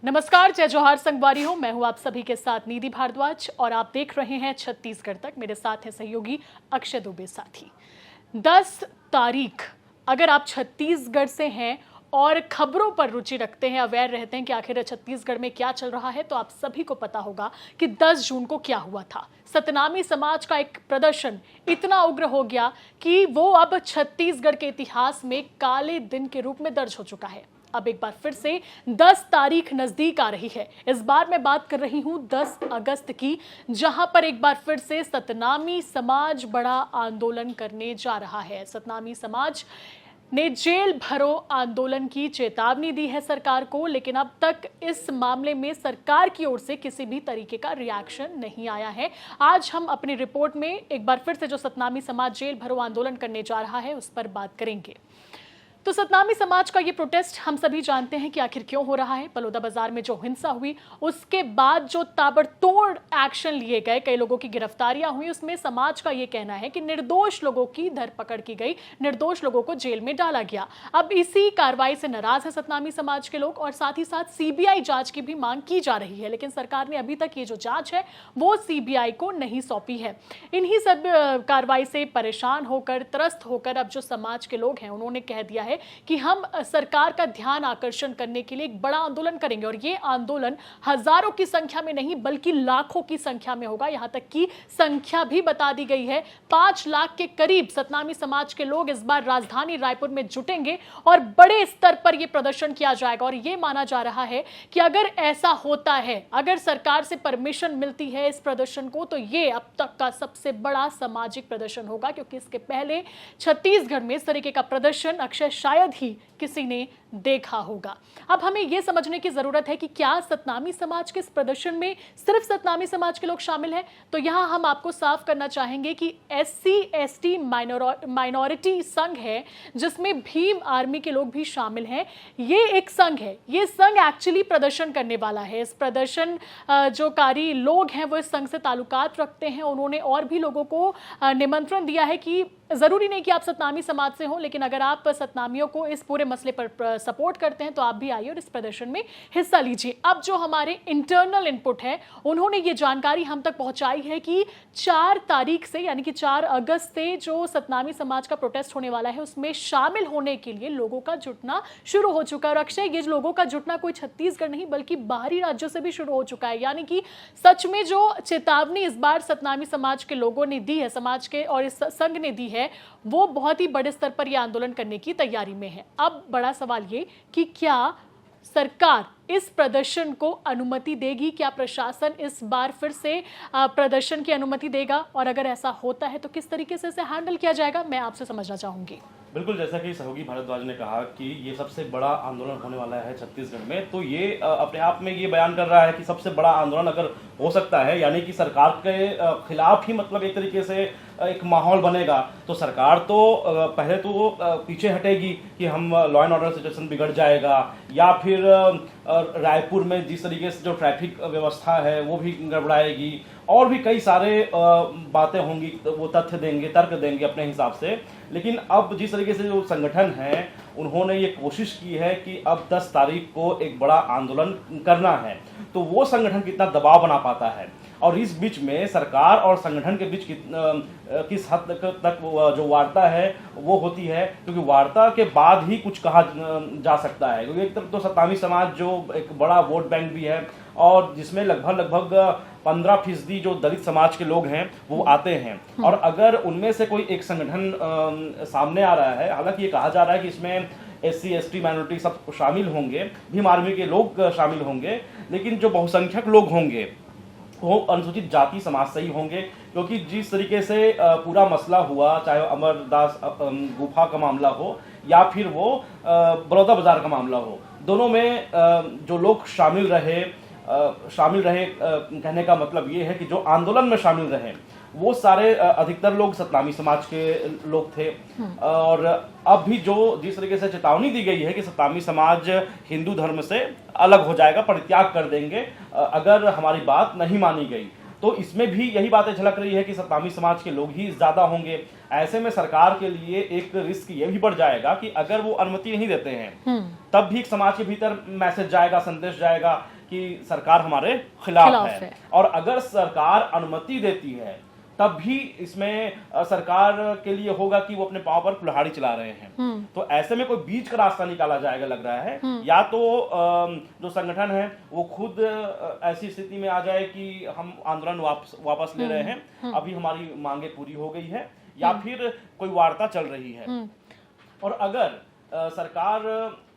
नमस्कार, जय जोहार संगवारी हो। मैं हूं आप सभी के साथ निधि भारद्वाज और आप देख रहे हैं छत्तीसगढ़ तक। मेरे साथ है सहयोगी अक्षय दुबे साथी। 10 तारीख, अगर आप छत्तीसगढ़ से हैं और खबरों पर रुचि रखते हैं, अवेयर रहते हैं कि आखिर छत्तीसगढ़ में क्या चल रहा है, तो आप सभी को पता होगा कि 10 जून को क्या हुआ था। सतनामी समाज का एक प्रदर्शन इतना उग्र हो गया कि वो अब छत्तीसगढ़ के इतिहास में काले दिन के रूप में दर्ज हो चुका है। अब एक बार फिर से 10 तारीख नजदीक आ रही है। इस बार मैं बात कर रही हूं 10 अगस्त की, जहां पर एक बार फिर से सतनामी समाज बड़ा आंदोलन करने जा रहा है। सतनामी समाज ने जेल भरो आंदोलन की चेतावनी दी है सरकार को, लेकिन अब तक इस मामले में सरकार की ओर से किसी भी तरीके का रिएक्शन नहीं आया है। आज हम अपनी रिपोर्ट में एक बार फिर से जो सतनामी समाज जेल भरो आंदोलन करने जा रहा है उस पर बात करेंगे। तो सतनामी समाज का ये प्रोटेस्ट हम सभी जानते हैं कि आखिर क्यों हो रहा है। बलौदाबाजार में जो हिंसा हुई, उसके बाद जो ताबड़तोड़ एक्शन लिए गए, कई लोगों की गिरफ्तारियां हुई, उसमें समाज का ये कहना है कि निर्दोष लोगों की धरपकड़ की गई, निर्दोष लोगों को जेल में डाला गया। अब इसी कार्रवाई से नाराज है सतनामी समाज के लोग और साथ ही साथ सीबीआई जांच की भी मांग की जा रही है, लेकिन सरकार ने अभी तक ये जो जांच है वो सीबीआई को नहीं सौंपी है। इन्हीं सब कार्रवाई से परेशान होकर, त्रस्त होकर अब जो समाज के लोग हैं उन्होंने कह दिया है कि हम सरकार का ध्यान आकर्षण करने के लिए एक बड़ा आंदोलन करेंगे और ये आंदोलन हजारों की संख्या में नहीं बल्कि लाखों की संख्या में होगा। यहां तक की संख्या भी बता दी गई है। 5 लाख के करीब सतनामी समाज के लोग इस बार राजधानी रायपुर में जुटेंगे और बड़े स्तर पर यह प्रदर्शन किया जाएगा। और यह माना जा रहा है कि अगर ऐसा होता है, अगर सरकार से परमिशन मिलती है इस प्रदर्शन को, तो यह अब तक का सबसे बड़ा सामाजिक प्रदर्शन होगा, क्योंकि इसके पहले छत्तीसगढ़ में इस तरीके का प्रदर्शन अक्षय शायद ही किसी ने देखा होगा। अब हमें यह समझने की जरूरत है कि क्या सतनामी समाज के इस प्रदर्शन में सिर्फ सतनामी समाज के लोग शामिल हैं। तो यहां हम आपको साफ करना चाहेंगे कि SC/ST माइनॉरिटी संघ है, जिसमें भीम आर्मी के लोग भी शामिल हैं। ये एक संघ है, ये संघ एक्चुअली प्रदर्शन करने वाला है। इस प्रदर्शन जो कारी लोग हैं वो इस संघ से ताल्लुकात रखते हैं। उन्होंने और भी लोगों को निमंत्रण दिया है कि जरूरी नहीं कि आप सतनामी समाज से हो, लेकिन अगर आप सतनामियों को इस पूरे मसले पर सपोर्ट करते हैं तो आप भी आइए और इस प्रदर्शन में हिस्सा लीजिए। अब जो हमारे इंटरनल इनपुट है, उन्होंने ये जानकारी हम तक पहुंचाई है कि 4 तारीख से, यानी कि 4 अगस्त से जो सतनामी समाज का प्रोटेस्ट होने वाला है उसमें शामिल होने के लिए लोगों का जुटना शुरू हो चुका है। और अक्षय, ये लोगों का जुटना कोई छत्तीसगढ़ नहीं बल्कि बाहरी राज्यों से भी शुरू हो चुका है। यानी कि सच में जो चेतावनी इस बार सतनामी समाज के लोगों ने दी है, समाज के और इस संघ ने दी है, वो बहुत ही बड़े स्तर पर यह आंदोलन करने की तैयारी में है। अब बड़ा सवाल ये कि क्या सरकार इस प्रदर्शन को अनुमति देगी, क्या प्रशासन इस बार फिर से प्रदर्शन की अनुमति देगा, और अगर ऐसा होता है तो किस तरीके से इसे हैंडल किया जाएगा, मैं आपसे समझना चाहूंगी। बिल्कुल, जैसा कि सहयोगी भारद्वाज ने कहा कि ये सबसे बड़ा आंदोलन होने वाला है छत्तीसगढ़ में, तो ये अपने आप में ये बयान कर रहा है कि सबसे बड़ा आंदोलन अगर हो सकता है, यानी कि सरकार के खिलाफ ही मतलब एक तरीके से एक माहौल बनेगा, तो सरकार तो पहले तो पीछे हटेगी कि हम लॉ एंड ऑर्डर सिचुएशन बिगड़ जाएगा, या फिर रायपुर में जिस तरीके से जो ट्रैफिक व्यवस्था है वो भी गड़बड़ाएगी, और भी कई सारे बातें होंगी, वो तथ्य देंगे, तर्क देंगे अपने हिसाब से। लेकिन अब जिस तरीके से जो संगठन है उन्होंने ये कोशिश की है कि अब 10 तारीख को एक बड़ा आंदोलन करना है, तो वो संगठन कितना दबाव बना पाता है, और इस बीच में सरकार और संगठन के बीच किस हद तक जो वार्ता है वो होती है, क्योंकि वार्ता के बाद ही कुछ कहा जा सकता है। क्योंकि एक तरफ तो सतनामी समाज जो एक बड़ा वोट बैंक भी है और जिसमें लगभग 15% जो दलित समाज के लोग हैं वो आते हैं, और अगर उनमें से कोई एक संगठन सामने आ रहा है, हालांकि ये कहा जा रहा है कि इसमें SC/ST माइनॉरिटी सब शामिल होंगे, भीम आर्मी के लोग शामिल होंगे, लेकिन जो बहुसंख्यक लोग होंगे वो अनुसूचित जाति समाज से ही होंगे, क्योंकि जिस तरीके से पूरा मसला हुआ, चाहे अमरदास गुफा का मामला हो या फिर वो बलौदाबाजार का मामला हो, दोनों में जो लोग शामिल रहे, कहने का मतलब ये है कि जो आंदोलन में शामिल रहे वो सारे अधिकतर लोग सतनामी समाज के लोग थे। और अब भी जो जिस तरीके से चेतावनी दी गई है कि सतनामी समाज हिंदू धर्म से अलग हो जाएगा, परित्याग कर देंगे अगर हमारी बात नहीं मानी गई, तो इसमें भी यही बातें झलक रही है कि सतनामी समाज के लोग ही ज्यादा होंगे। ऐसे में सरकार के लिए एक रिस्क ये भी बढ़ जाएगा कि अगर वो अनुमति नहीं देते हैं तब भी समाज के भीतर मैसेज जाएगा, संदेश जाएगा कि सरकार हमारे खिलाफ खिलाफ है है। और अगर सरकार अनुमति देती है तब भी इसमें सरकार के लिए होगा कि वो अपने पांव पर कुल्हाड़ी चला रहे हैं। तो ऐसे में कोई बीच का रास्ता निकाला जाएगा लग रहा है, या तो जो संगठन है वो खुद ऐसी स्थिति में आ जाए कि हम आंदोलन वापस ले रहे हैं, अभी हमारी मांगे पूरी हो गई है, या फिर कोई वार्ता चल रही है। और अगर सरकार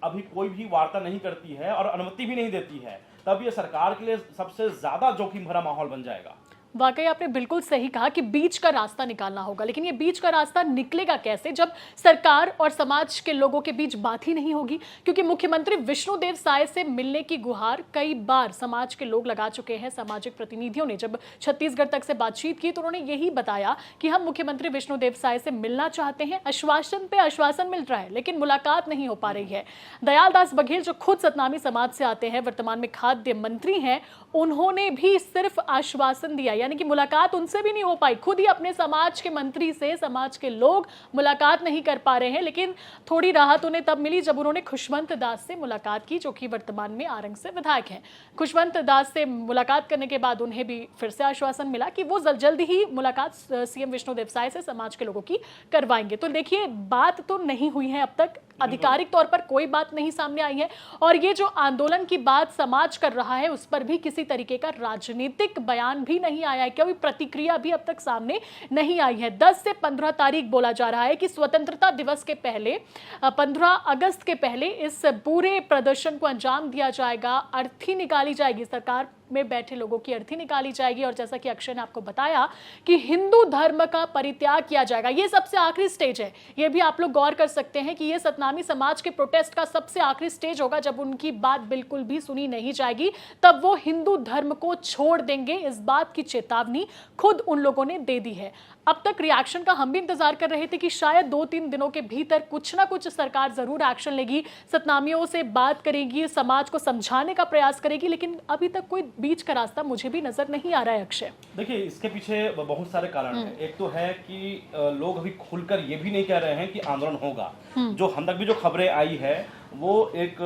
अभी कोई भी वार्ता नहीं करती है और अनुमति भी नहीं देती है, तब ये सरकार के लिए सबसे ज्यादा जोखिम भरा माहौल बन जाएगा। वाकई आपने बिल्कुल सही कहा कि बीच का रास्ता निकालना होगा, लेकिन ये बीच का रास्ता निकलेगा कैसे जब सरकार और समाज के लोगों के बीच बात ही नहीं होगी? क्योंकि मुख्यमंत्री विष्णुदेव साय से मिलने की गुहार कई बार समाज के लोग लगा चुके हैं। सामाजिक प्रतिनिधियों ने जब छत्तीसगढ़ तक से बातचीत की तो उन्होंने यही बताया कि हम मुख्यमंत्री विष्णुदेव साय से मिलना चाहते हैं। आश्वासन पे आश्वासन मिल रहा है लेकिन मुलाकात नहीं हो पा रही है। दयाल दास बघेल जो खुद सतनामी समाज से आते हैं, वर्तमान में खाद्य मंत्री हैं, उन्होंने भी सिर्फ आश्वासन दिया, यानी कि मुलाकात उनसे भी नहीं हो पाई। खुद ही अपने समाज के मंत्री से समाज के लोग मुलाकात नहीं कर पा रहे हैं। लेकिन थोड़ी राहत उन्हें तब मिली जब उन्होंने खुशवंत दास से मुलाकात की, जो कि वर्तमान में आरंग से विधायक हैं। खुशवंत दास से मुलाकात करने के बाद उन्हें भी फिर से आश्वासन मिला कि वो जल्द ही मुलाकात सीएम विष्णुदेव साय से समाज के लोगों की करवाएंगे। तो देखिए, बात तो नहीं हुई है अब तक, आधिकारिक तौर पर कोई बात नहीं सामने आई है। और ये जो आंदोलन की बात समाज कर रहा है, उस पर भी किसी तरीके का राजनीतिक बयान भी नहीं आया है, कोई प्रतिक्रिया भी अब तक सामने नहीं आई है। 10 से 15 तारीख बोला जा रहा है कि स्वतंत्रता दिवस के पहले, 15 अगस्त के पहले इस पूरे प्रदर्शन को अंजाम दिया जाएगा। अर्थी निकाली जाएगी, सरकार में बैठे लोगों की अर्थी निकाली जाएगी। और जैसा कि अक्षय ने आपको बताया कि हिंदू धर्म का परित्याग किया जाएगा। ये सबसे आखिरी स्टेज है। ये भी आप लोग गौर कर सकते हैं कि ये सतनामी समाज के प्रोटेस्ट का सबसे आखिरी स्टेज होगा। जब उनकी बात बिल्कुल भी सुनी नहीं जाएगी तब वो हिंदू धर्म को छोड़ देंगे। इस बात की चेतावनी खुद उन लोगों ने दे दी है। अब तक रिएक्शन का हम भी इंतजार कर रहे थे कि शायद 2-3 दिनों के भीतर कुछ ना कुछ सरकार जरूर एक्शन लेगी, सतनामियों से बात करेगी, समाज को समझाने का प्रयास करेगी, लेकिन अभी तक कोई बीच का रास्ता मुझे भी नजर नहीं आ रहा है। अक्षय, देखिए, इसके पीछे बहुत सारे कारण हैं। एक तो है कि लोग अभी खुलकर ये भी नहीं कह रहे हैं कि आंदोलन होगा। जो हम तक भी जो खबरें आई है वो एक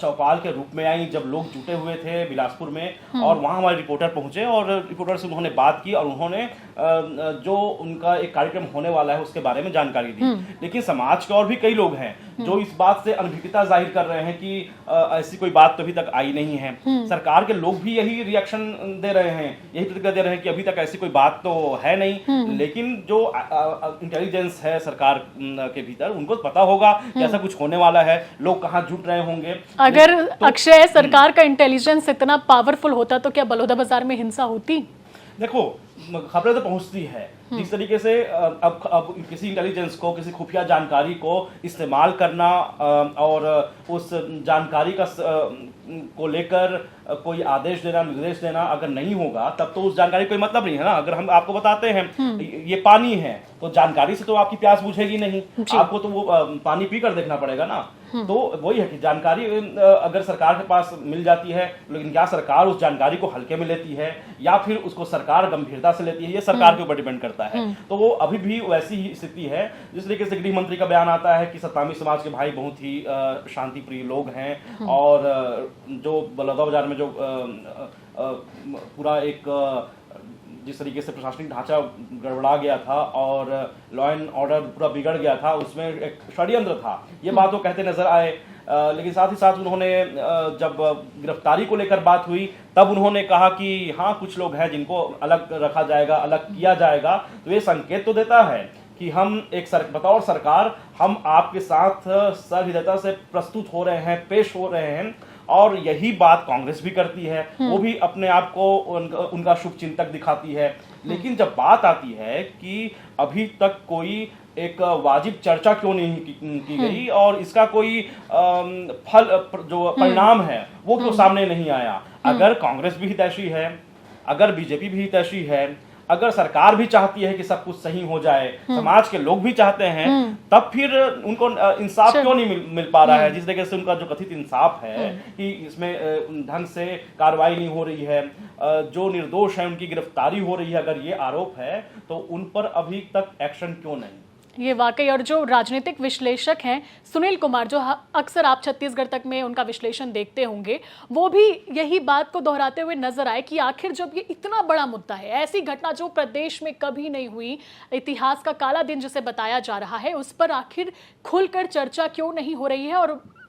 चौपाल के रूप में आई, जब लोग जुटे हुए थे बिलासपुर में और वहां हमारे रिपोर्टर पहुंचे और रिपोर्टर से उन्होंने बात की और उन्होंने जो उनका एक कार्यक्रम होने वाला है उसके बारे में जानकारी दी। लेकिन समाज के और भी कई लोग हैं जो इस बात से अनभिज्ञता जाहिर कर रहे हैं कि ऐसी कोई बात तो अभी तक आई नहीं है। सरकार के लोग भी यही रिएक्शन दे रहे हैं, यही प्रतिक्रिया दे रहे हैं कि अभी तक ऐसी कोई बात तो है नहीं। लेकिन जो इंटेलिजेंस है सरकार के भीतर, उनको पता होगा कि ऐसा कुछ होने वाला है, लोग कहाँ जुट रहे होंगे। अगर अक्षय सरकार का इंटेलिजेंस इतना पावरफुल होता तो क्या बलौदा बाजार में हिंसा होती? देखो, खबरें तो पहुंचती है जिस तरीके से अब किसी इंटेलिजेंस को, किसी खुफिया जानकारी को इस्तेमाल करना और उस जानकारी का को लेकर कोई आदेश देना, निर्देश देना अगर नहीं होगा तब तो उस जानकारी कोई मतलब नहीं है ना। अगर हम आपको बताते हैं ये पानी है तो जानकारी से तो आपकी प्यास बुझेगी नहीं, आपको तो वो पानी पीकर देखना पड़ेगा ना। तो वही है कि जानकारी अगर सरकार के पास मिल जाती है, लेकिन क्या सरकार उस जानकारी को हल्के में लेती है या फिर उसको सरकार गंभीरता से लेती है, ये सरकार के ऊपर डिपेंड करता है। तो वो अभी भी वैसी ही स्थिति है। जिस तरीके से गृह मंत्री का बयान आता है कि सतनामी समाज के भाई बहुत ही शांति प्रिय लोग हैं और जो बलौदा बाजार में जो पूरा एक जिस तरीके से प्रशासनिक ढांचा गड़बड़ा गया था और लॉ एंड ऑर्डर पूरा बिगड़ गया था, उसमें एक षड्यंत्र था, ये बात वो कहते नजर आए। लेकिन साथ ही साथ उन्होंने जब गिरफ्तारी को लेकर बात हुई तब उन्होंने कहा कि हाँ, कुछ लोग हैं जिनको अलग रखा जाएगा, अलग किया जाएगा। तो ये संकेत तो देता है कि हम एक बतौर सरकार हम आपके साथ सहृदयता से प्रस्तुत हो रहे हैं, पेश हो रहे हैं। और यही बात कांग्रेस भी करती है, वो भी अपने आप को उनका शुभ चिंतक दिखाती है। लेकिन जब बात आती है कि अभी तक कोई एक वाजिब चर्चा क्यों नहीं की गई और इसका कोई फल जो परिणाम है वो क्यों सामने नहीं आया। अगर कांग्रेस भी हितैषी है, अगर बीजेपी भी हितैषी है, अगर सरकार भी चाहती है कि सब कुछ सही हो जाए, समाज के लोग भी चाहते हैं, तब फिर उनको इंसाफ क्यों नहीं मिल पा रहा है। जिस तरीके से उनका जो कथित इंसाफ है कि इसमें ढंग से कार्रवाई नहीं हो रही है, जो निर्दोष है उनकी गिरफ्तारी हो रही है, अगर ये आरोप है तो उन पर अभी तक एक्शन क्यों नहीं। ये वाकई, और जो राजनीतिक विश्लेषक हैं सुनील कुमार, जो अक्सर आप छत्तीसगढ़ तक में उनका विश्लेषण देखते होंगे, वो भी यही बात को दोहराते हुए नजर आए कि आखिर जब ये इतना बड़ा मुद्दा है, ऐसी घटना जो प्रदेश में कभी नहीं हुई, इतिहास का काला दिन जिसे बताया जा रहा है, उस पर आखिर खुलकर चर्चा क्यों नहीं हो रही है।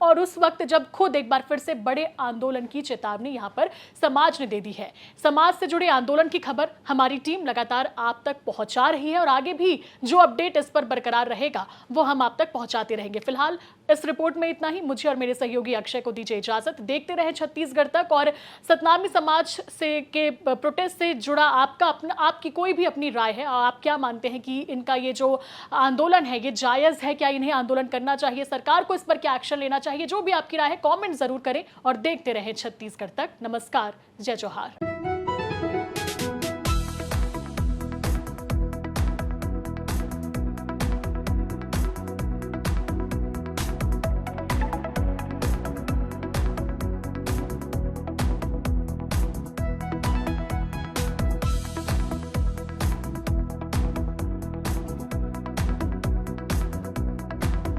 और उस वक्त जब खुद एक बार फिर से बड़े आंदोलन की चेतावनी यहां पर समाज ने दे दी है। समाज से जुड़े आंदोलन की खबर हमारी टीम लगातार आप तक पहुंचा रही है और आगे भी जो अपडेट इस पर बरकरार रहेगा वो हम आप तक पहुंचाते रहेंगे। फिलहाल इस रिपोर्ट में इतना ही। मुझे और मेरे सहयोगी अक्षय को दीजिए इजाजत। देखते रहे छत्तीसगढ़ तक। और सतनामी समाज से के प्रोटेस्ट से जुड़ा आपकी कोई भी अपनी राय है, आप क्या मानते हैं कि इनका ये जो आंदोलन है ये जायज है, क्या इन्हें आंदोलन करना चाहिए, सरकार को इस पर क्या एक्शन लेना चाहिए, जो भी आपकी राय है कमेंट जरूर करें और देखते रहें छत्तीसगढ़ तक। नमस्कार, जय जोहार।